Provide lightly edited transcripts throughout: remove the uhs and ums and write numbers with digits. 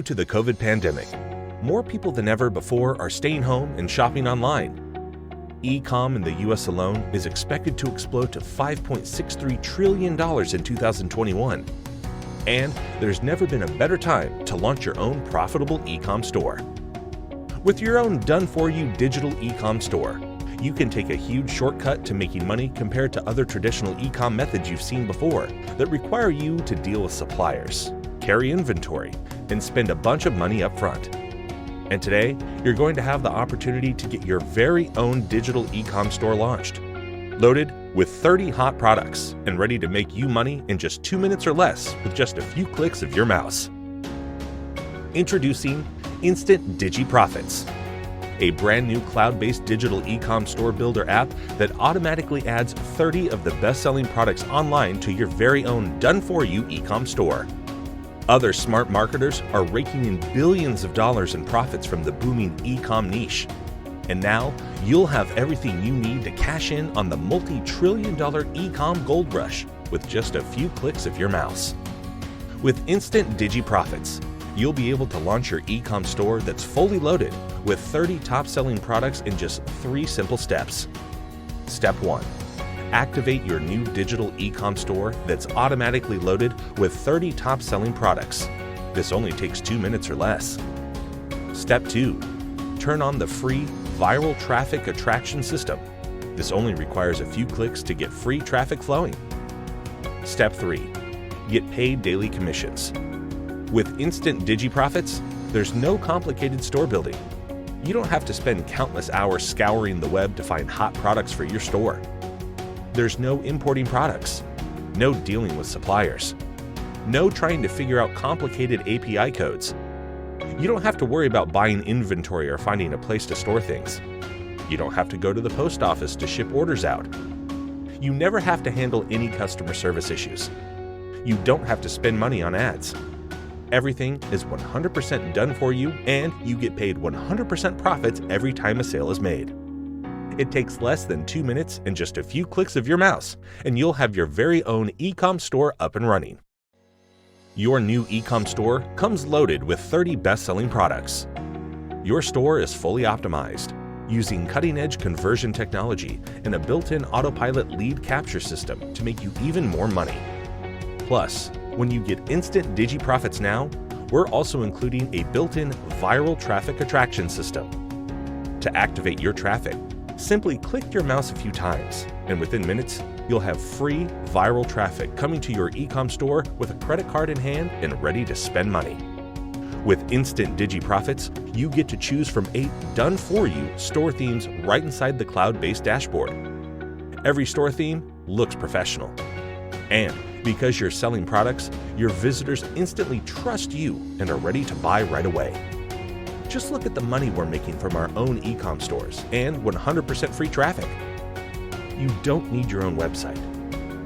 to the COVID pandemic, more people than ever before are staying home and shopping online. Ecom in the US alone is expected to explode to $5.63 trillion in 2021. And there's never been a better time to launch your own profitable ecom store. With your own done-for-you digital ecom store, you can take a huge shortcut to making money compared to other traditional ecom methods you've seen before that require you to deal with suppliers, carry inventory, and spend a bunch of money up front. And today, you're going to have the opportunity to get your very own digital ecom store launched, loaded with 30 hot products and ready to make you money in just 2 minutes or less with just a few clicks of your mouse. Introducing Instant DigiProfitz, a brand new cloud-based digital ecom store builder app that automatically adds 30 of the best-selling products online to your very own done-for-you ecom store. Other smart marketers are raking in billions of dollars in profits from the booming ecom niche. And now, you'll have everything you need to cash in on the multi-trillion-dollar ecom gold rush with just a few clicks of your mouse. With Instant DigiProfitz, you'll be able to launch your ecom store that's fully loaded with 30 top-selling products in just 3 simple steps. Step 1. Activate your new digital ecom store that's automatically loaded with 30 top-selling products. This only takes 2 minutes or less. Step 2. Turn on the free Viral Traffic Attraction System. This only requires a few clicks to get free traffic flowing. Step 3. Get paid daily commissions. With Instant DigiProfitz, there's no complicated store building. You don't have to spend countless hours scouring the web to find hot products for your store. There's no importing products, no dealing with suppliers, no trying to figure out complicated API codes. You don't have to worry about buying inventory or finding a place to store things. You don't have to go to the post office to ship orders out. You never have to handle any customer service issues. You don't have to spend money on ads. Everything is 100% done for you, and you get paid 100% profits every time a sale is made. It takes less than 2 minutes and just a few clicks of your mouse, and you'll have your very own ecom store up and running. Your new ecom store comes loaded with 30 best-selling products. Your store is fully optimized, using cutting-edge conversion technology and a built-in autopilot lead capture system to make you even more money. Plus, when you get Instant DigiProfitz now, we're also including a built-in Viral Traffic Attraction System. To activate your traffic, simply click your mouse a few times, and within minutes, you'll have free viral traffic coming to your ecom store with a credit card in hand and ready to spend money. With Instant DigiProfitz, you get to choose from 8 done-for-you store themes right inside the cloud-based dashboard. Every store theme looks professional. And because you're selling products, your visitors instantly trust you and are ready to buy right away. Just look at the money we're making from our own ecom stores and 100% free traffic. You don't need your own website.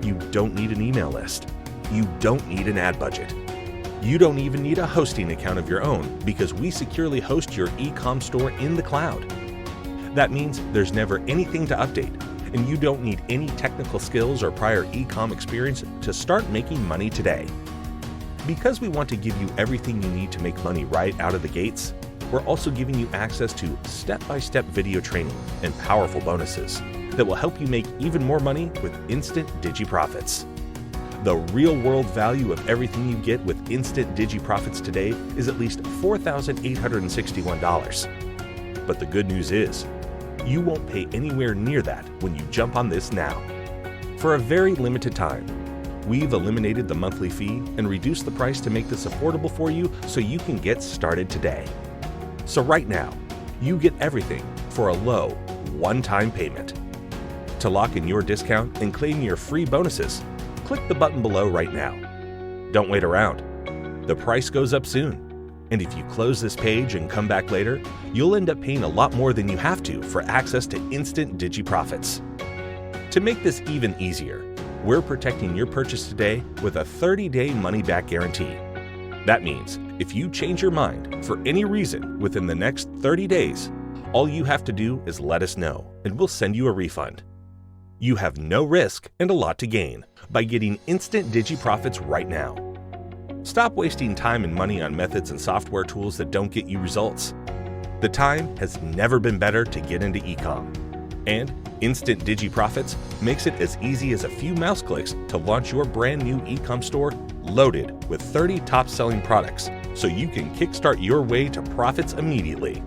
You don't need an email list. You don't need an ad budget. You don't even need a hosting account of your own because we securely host your ecom store in the cloud. That means there's never anything to update, and you don't need any technical skills or prior ecom experience to start making money today. Because we want to give you everything you need to make money right out of the gates, we're also giving you access to step-by-step video training and powerful bonuses that will help you make even more money with Instant DigiProfitz. The real-world value of everything you get with Instant DigiProfitz today is at least $4,861. But the good news is, you won't pay anywhere near that when you jump on this now. For a very limited time, we've eliminated the monthly fee and reduced the price to make this affordable for you so you can get started today. So right now, you get everything for a low, one-time payment. To lock in your discount and claim your free bonuses, click the button below right now. Don't wait around. The price goes up soon. And if you close this page and come back later, you'll end up paying a lot more than you have to for access to Instant DigiProfitz. To make this even easier, we're protecting your purchase today with a 30-day money-back guarantee. That means if you change your mind for any reason within the next 30 days, all you have to do is let us know, and we'll send you a refund. You have no risk and a lot to gain by getting Instant DigiProfitz right now. Stop wasting time and money on methods and software tools that don't get you results. The time has never been better to get into Ecom. And Instant DigiProfitz makes it as easy as a few mouse clicks to launch your brand new Ecom store loaded with 30 top-selling products, so you can kickstart your way to profits immediately.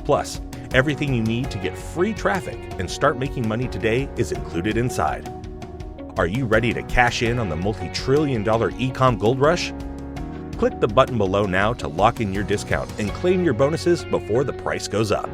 Plus, everything you need to get free traffic and start making money today is included inside. Are you ready to cash in on the multi-trillion-dollar Ecom gold rush? Click the button below now to lock in your discount and claim your bonuses before the price goes up.